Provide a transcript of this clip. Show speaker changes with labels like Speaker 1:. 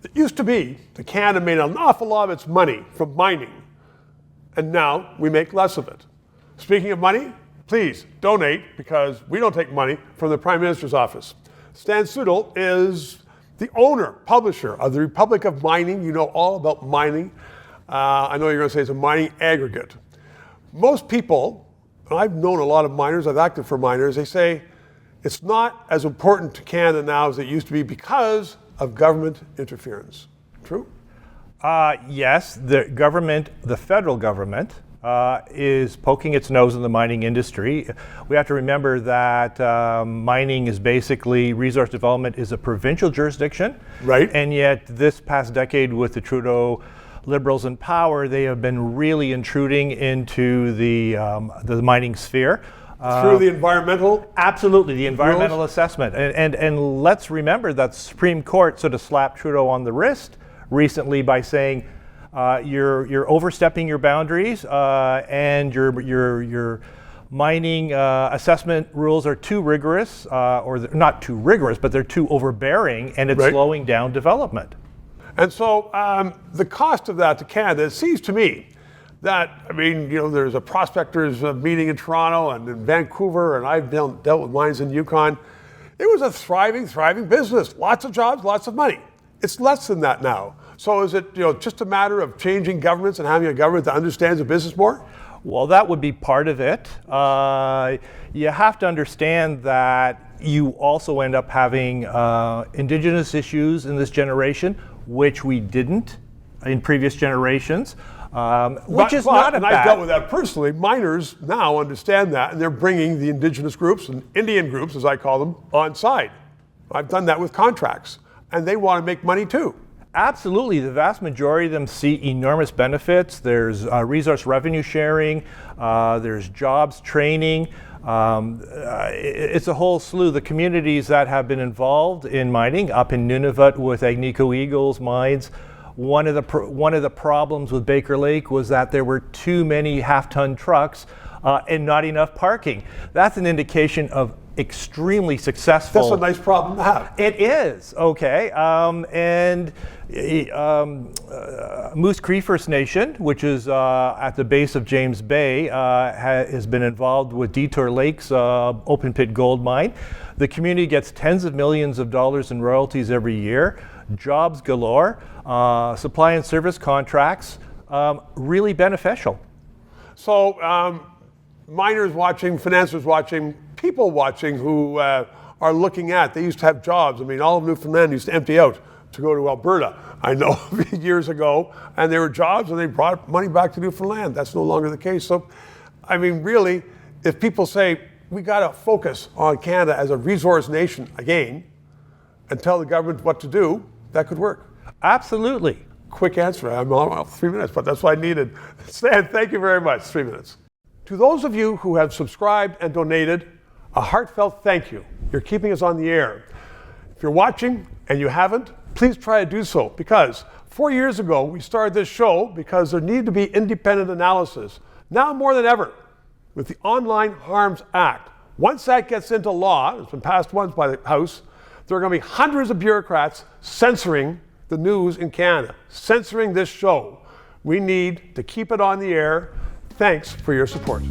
Speaker 1: It used to be that Canada made an awful lot of its money from mining, and now we make less of it. Speaking of money, please donate, because we don't take money from the Prime Minister's office. Stan Sudol is the owner, publisher of the Republic of Mining. You know all about mining. I know you're going to say it's a mining aggregate. Most people, and I've known a lot of miners, I've acted for miners, they say it's not as important to Canada now as it used to be because of government interference. True?
Speaker 2: Yes, the federal government is poking its nose in the mining industry. We have to remember that mining is basically, resource development is a provincial jurisdiction.
Speaker 1: Right.
Speaker 2: And yet this past decade with the Trudeau Liberals in power, they have been really intruding into the mining sphere.
Speaker 1: Through the environmental?
Speaker 2: Absolutely, the environmental assessment. And let's remember that the Supreme Court sort of slapped Trudeau on the wrist recently by saying you're overstepping your boundaries and your mining assessment rules are too rigorous, or they're not too rigorous, but they're too overbearing, and it's slowing down development.
Speaker 1: And so the cost of that to Canada, it seems to me that, I mean, you know, there's a prospectors meeting in Toronto and in Vancouver, and I've dealt with mines in Yukon. It was a thriving business. Lots of jobs, lots of money. It's less than that now. So is it, you know, just a matter of changing governments and having a government that understands the business more?
Speaker 2: Well, that would be part of it. You have to understand that you also end up having Indigenous issues in this generation, which we didn't in previous generations. Which is not a bad.
Speaker 1: And I've dealt with that personally. Miners now understand that, and they're bringing the Indigenous groups and Indian groups, as I call them, on side. I've done that with contracts, and they want to make money too.
Speaker 2: Absolutely. The vast majority of them see enormous benefits. There's resource revenue sharing, there's jobs training. It's a whole slew. The communities that have been involved in mining up in Nunavut with Agnico Eagle's mines, one of the problems with Baker Lake was that there were too many half-ton trucks and not enough parking. That's an indication of extremely successful.
Speaker 1: That's a nice problem to have.
Speaker 2: It is, okay. Moose Cree First Nation, which is at the base of James Bay, has been involved with Detour Lake's open pit gold mine. The community gets tens of millions of dollars in royalties every year, jobs galore, supply and service contracts, really beneficial.
Speaker 1: So miners watching, financiers watching, people watching who are looking at, they used to have jobs. I mean, all of Newfoundland used to empty out to go to Alberta, I know, years ago, and there were jobs and they brought money back to Newfoundland. That's no longer the case. So, I mean, really, if people say, we got to focus on Canada as a resource nation again and tell the government what to do, that could work.
Speaker 2: Absolutely.
Speaker 1: Quick answer. I'm on 3 minutes, but that's what I needed. Stan, thank you very much. 3 minutes. To those of you who have subscribed and donated, a heartfelt thank you. You're keeping us on the air. If you're watching and you haven't, please try to do so, because 4 years ago we started this show because there needed to be independent analysis. Now more than ever, with the Online Harms Act, once that gets into law, it's been passed once by the House, there are going to be hundreds of bureaucrats censoring the news in Canada, censoring this show. We need to keep it on the air. Thanks for your support.